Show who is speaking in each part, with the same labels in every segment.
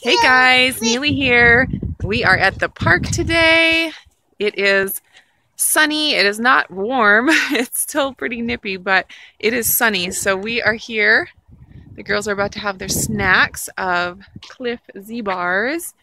Speaker 1: Hey guys, Neely here. We are at the park today. It is sunny. It is not warm. It's still pretty nippy, but it is sunny. So we are here. The girls are about to have their snacks of Clif Z-Bars.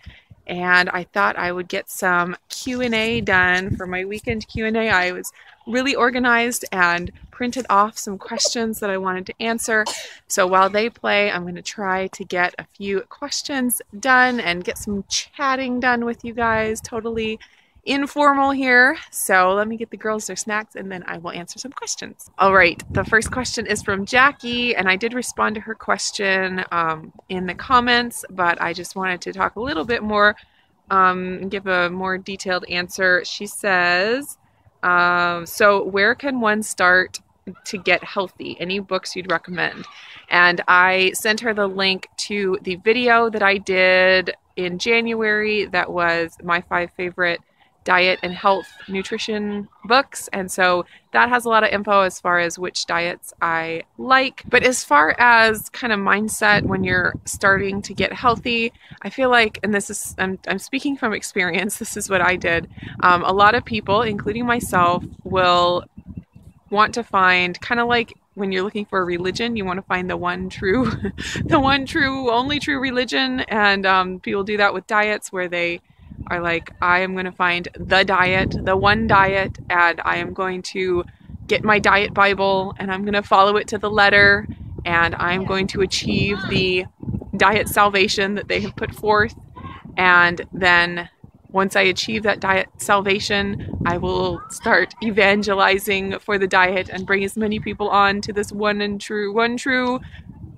Speaker 1: And I thought I would get some Q&A done for my weekend Q&A. I was really organized and printed off some questions that I wanted to answer. So while they play, I'm going to try to get a few questions done and get some chatting done with you guys. Totally informal here. So let me get the girls their snacks and then I will answer some questions. All right, the first question is from Jackie, and I did respond to her question in the comments, but I just wanted to talk a little bit more, give a more detailed answer. She says, so where can one start to get healthy? Any books you'd recommend? And I sent her the link to the video that I did in January that was my 5 favorite diet and health nutrition books, and so that has a lot of info as far as which diets I like. But as far as kind of mindset when you're starting to get healthy, I feel like, and this is, I'm speaking from experience, this is what I did. A lot of people, including myself, will want to find, kind of like when you're looking for a religion, you want to find the one true, only true religion, and people do that with diets where they are like, I am going to find the diet, the one diet, and I am going to get my diet Bible and I'm going to follow it to the letter, and I'm going to achieve the diet salvation that they have put forth. And then once I achieve that diet salvation, I will start evangelizing for the diet and bring as many people on to this one true,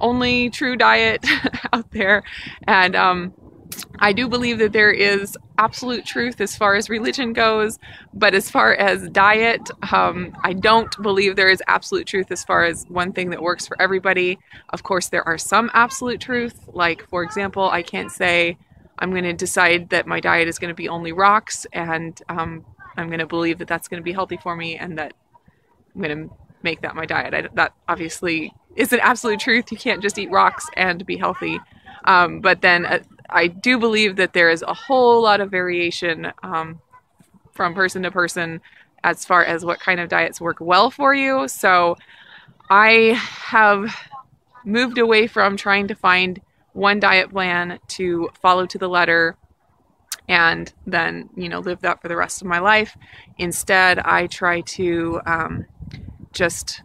Speaker 1: only true diet out there. And I do believe that there is absolute truth as far as religion goes, but as far as diet, I don't believe there is absolute truth as far as one thing that works for everybody. Of course, there are some absolute truth, like, for example, I can't say I'm going to decide that my diet is going to be only rocks, and I'm going to believe that that's going to be healthy for me and that I'm going to make that my diet. That obviously is an absolute truth. You can't just eat rocks and be healthy. But then I do believe that there is a whole lot of variation from person to person as far as what kind of diets work well for you. So I have moved away from trying to find one diet plan to follow to the letter and then, live that for the rest of my life. Instead, I try to just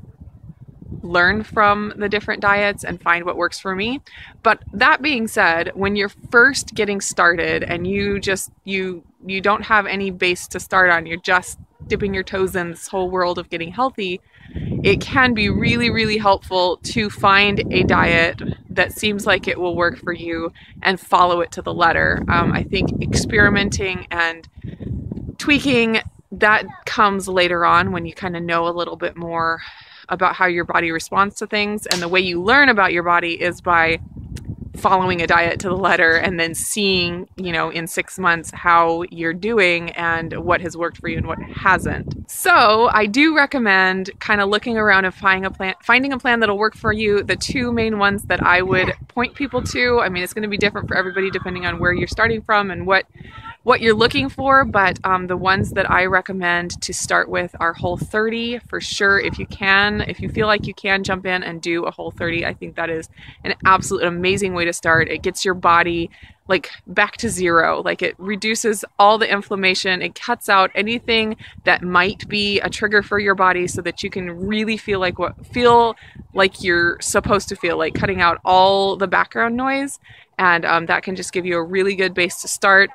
Speaker 1: learn from the different diets and find what works for me. But that being said, when you're first getting started and you don't have any base to start on, you're just dipping your toes in this whole world of getting healthy, it can be really, really helpful to find a diet that seems like it will work for you and follow it to the letter. I think experimenting and tweaking, that comes later on when you kind of know a little bit more about how your body responds to things. And the way you learn about your body is by following a diet to the letter and then seeing, in 6 months how you're doing and what has worked for you and what hasn't. So I do recommend kind of looking around and finding a plan that'll work for you. The 2 main ones that I would point people to, I mean, it's going to be different for everybody depending on where you're starting from and what you're looking for, but the ones that I recommend to start with are Whole30 for sure. If you feel like you can jump in and do a Whole30, I think that is an absolute amazing way to start. It gets your body like back to zero. Like, it reduces all the inflammation. It cuts out anything that might be a trigger for your body so that you can really feel like you're supposed to feel, like cutting out all the background noise. And that can just give you a really good base to start.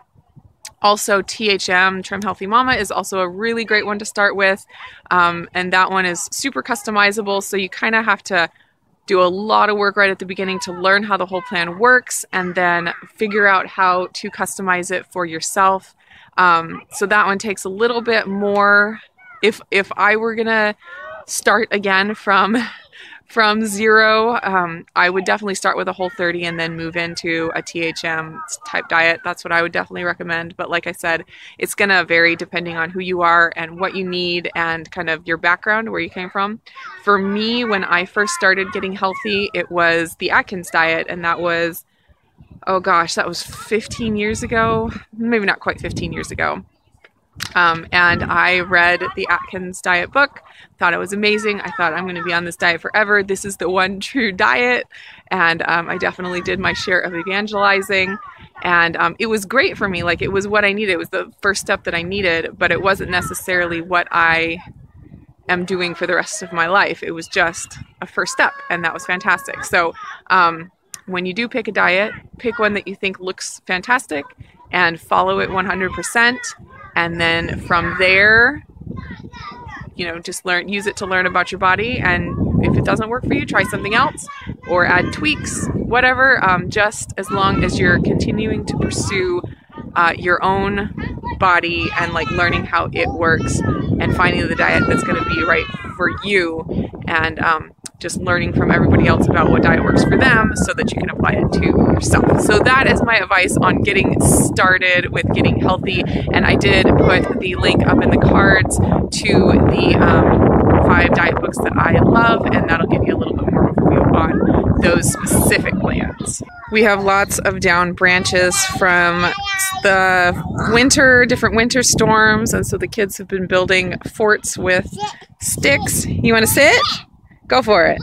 Speaker 1: Also, THM, Trim Healthy Mama, is also a really great one to start with. And that one is super customizable. So you kind of have to do a lot of work right at the beginning to learn how the whole plan works and then figure out how to customize it for yourself. So that one takes a little bit more. If I were going to start again from zero, I would definitely start with a Whole30 and then move into a THM type diet. That's what I would definitely recommend. But like I said, it's going to vary depending on who you are and what you need and kind of your background, where you came from. For me, when I first started getting healthy, it was the Atkins diet, and that was oh gosh, that was 15 years ago, maybe not quite 15 years ago. And I read the Atkins diet book, thought it was amazing. I thought I'm going to be on this diet forever. This is the one true diet. And I definitely did my share of evangelizing. And it was great for me. Like, it was what I needed. It was the first step that I needed, but it wasn't necessarily what I am doing for the rest of my life. It was just a first step, and that was fantastic. So when you do pick a diet, pick one that you think looks fantastic and follow it 100%. And then from there, you know, just use it to learn about your body. And if it doesn't work for you, try something else or add tweaks, whatever, just as long as you're continuing to pursue your own body and like learning how it works and finding the diet that's going to be right for you, and just learning from everybody else about what diet works for them so that you can apply it to yourself. So that is my advice on getting started with getting healthy. And I did put the link up in the cards to the 5 diet books that I love, and that'll give you a little bit more overview on those specific plans. We have lots of down branches from the different winter storms, and so the kids have been building forts with sticks. You want to sit? Go for it.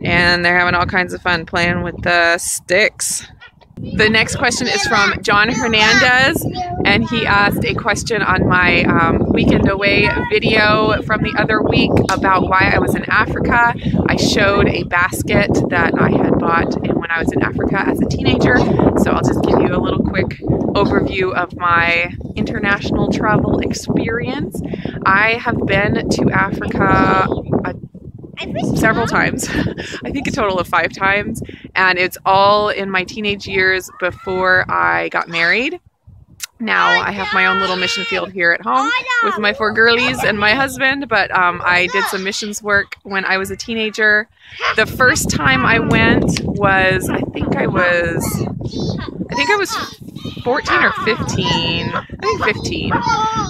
Speaker 1: And they're having all kinds of fun playing with the sticks. The next question is from John Hernandez, and he asked a question on my weekend away video from the other week about why I was in Africa. I showed a basket that I had bought when I was in Africa as a teenager, so I'll just give you a little quick overview of my international travel experience. I have been to Africa several times. I think a total of 5 times, and it's all in my teenage years before I got married. Now I have my own little mission field here at home with my 4 girlies and my husband, but I did some missions work when I was a teenager. The first time I went was, I think I was 14 or 15, I think 15,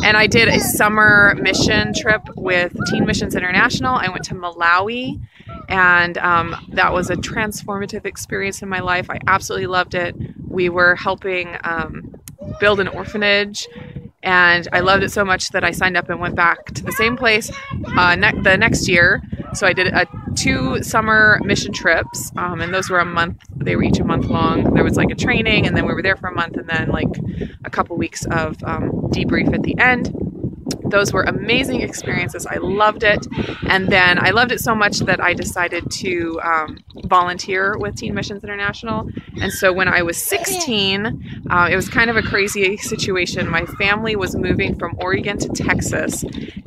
Speaker 1: and I did a summer mission trip with Teen Missions International. I went to Malawi, and that was a transformative experience in my life. I absolutely loved it. We were helping build an orphanage, and I loved it so much that I signed up and went back to the same place the next year. So I did 2 summer mission trips, and those were a month. They were each a month long. There was like a training, and then we were there for a month, and then like a couple weeks of debrief at the end. Those were amazing experiences. I loved it. And then I loved it so much that I decided to volunteer with Teen Missions International. And so when I was 16, it was kind of a crazy situation. My family was moving from Oregon to Texas,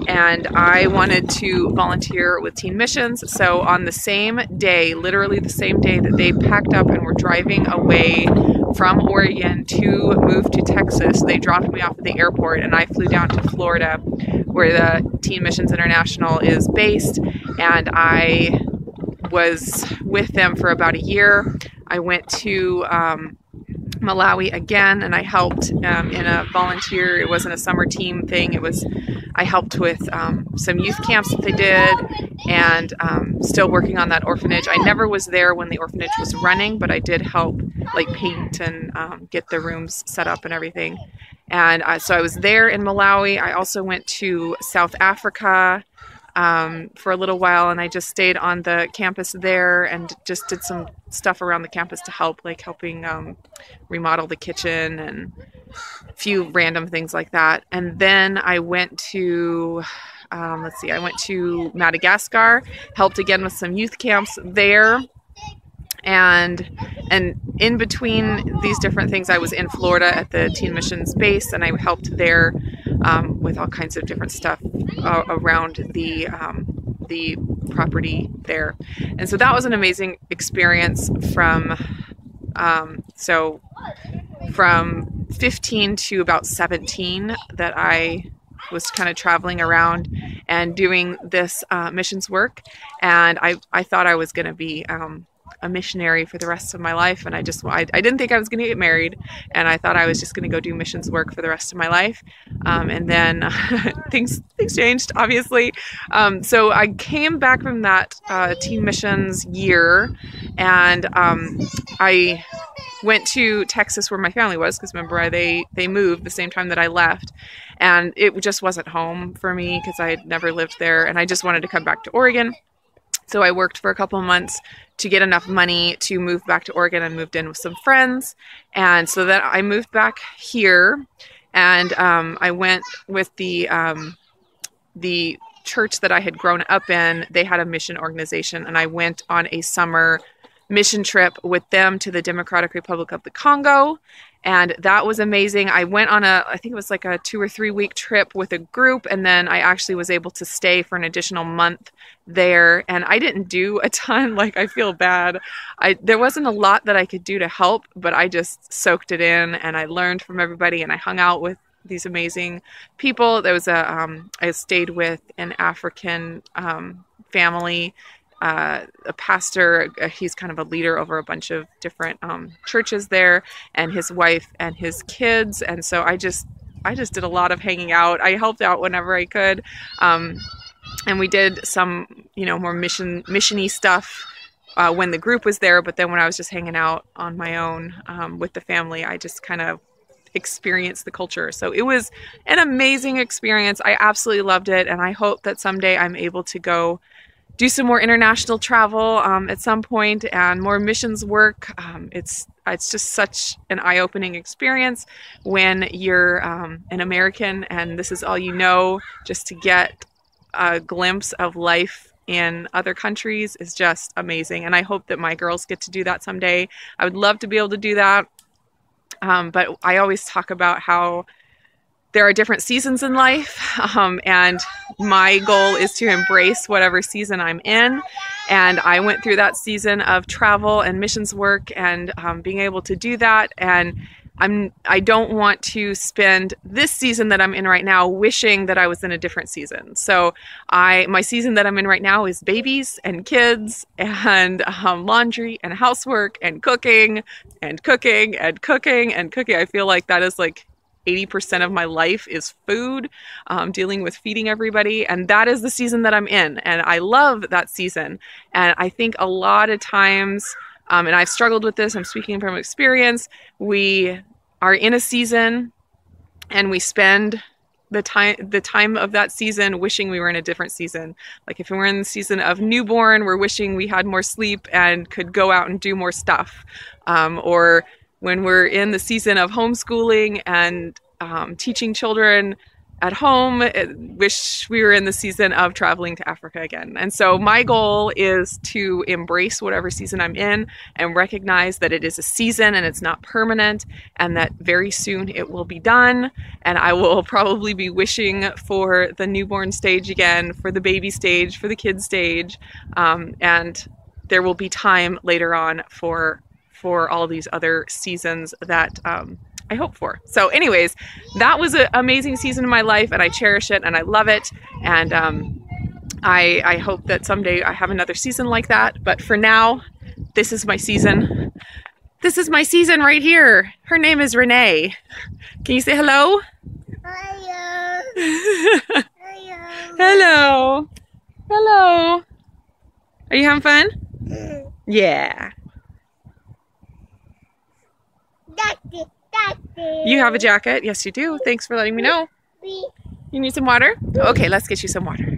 Speaker 1: and I wanted to volunteer with Teen Missions. So on the same day, literally the same day that they packed up and were driving away from Oregon to move to Texas, they dropped me off at the airport, and I flew down to Florida, where the Teen Missions International is based, and I was with them for about a year. I went to Malawi again, and I helped in a volunteer. It wasn't a summer team thing. I helped with some youth camps that they did, and still working on that orphanage. I never was there when the orphanage was running, but I did help like paint and get the rooms set up and everything. And so I was there in Malawi. I also went to South Africa for a little while, and I just stayed on the campus there and just did some stuff around the campus to help, like helping remodel the kitchen and a few random things like that. And then I went to I went to Madagascar, helped again with some youth camps there. And in between these different things, I was in Florida at the Teen Missions base, and I helped there with all kinds of different stuff around the property there. And so that was an amazing experience from 15 to about 17 that I was kind of traveling around and doing this missions work. And I thought I was going to be a missionary for the rest of my life, and I didn't think I was going to get married, and I thought I was just going to go do missions work for the rest of my life. And then things changed, obviously. So I came back from that Teen Missions year, and I went to Texas where my family was, because remember they moved the same time that I left, and it just wasn't home for me because I had never lived there, and I just wanted to come back to Oregon. So I worked for a couple of months to get enough money to move back to Oregon, and moved in with some friends, and so that I moved back here, and I went with the church that I had grown up in. They had a mission organization, and I went on a summer mission trip with them to the Democratic Republic of the Congo, and that was amazing. I went on I think it was like a 2 or 3 week trip with a group, and then I actually was able to stay for an additional month there, and I didn't do a ton. Like, I feel bad. There wasn't a lot that I could do to help, but I just soaked it in, and I learned from everybody, and I hung out with these amazing people. There was I stayed with an African family, a pastor. He's kind of a leader over a bunch of different churches there, and his wife and his kids. And so I just did a lot of hanging out. I helped out whenever I could, and we did some, more mission-y stuff when the group was there. But then when I was just hanging out on my own with the family, I just kind of experienced the culture. So it was an amazing experience. I absolutely loved it, and I hope that someday I'm able to go do some more international travel at some point, and more missions work. It's just such an eye-opening experience when you're an American and this is all you know. Just to get a glimpse of life in other countries is just amazing, and I hope that my girls get to do that someday. I would love to be able to do that, but I always talk about how there are different seasons in life, and my goal is to embrace whatever season I'm in. And I went through that season of travel and missions work, and being able to do that. And I don't want to spend this season that I'm in right now wishing that I was in a different season. So my season that I'm in right now is babies and kids and laundry and housework and cooking and cooking and cooking and cooking. I feel like that is like 80% of my life is food, dealing with feeding everybody. And that is the season that I'm in. And I love that season. And I think a lot of times, and I've struggled with this, I'm speaking from experience, we are in a season and we spend the time of that season wishing we were in a different season. Like if we're in the season of newborn, we're wishing we had more sleep and could go out and do more stuff. Or when we're in the season of homeschooling and teaching children at home, wish we were in the season of traveling to Africa again. And so my goal is to embrace whatever season I'm in and recognize that it is a season and it's not permanent, and that very soon it will be done. And I will probably be wishing for the newborn stage again, for the baby stage, for the kid stage. And there will be time later on for all these other seasons that I hope for. So anyways, that was an amazing season in my life, and I cherish it and I love it. And I hope that someday I have another season like that. But for now, this is my season. This is my season right here. Her name is Renee. Can you say hello?
Speaker 2: Hello.
Speaker 1: Hello. Hello. Are you having fun? Yeah. You have a jacket? Yes, you do. Thanks for letting me know. You need some water? Okay, let's get you some water.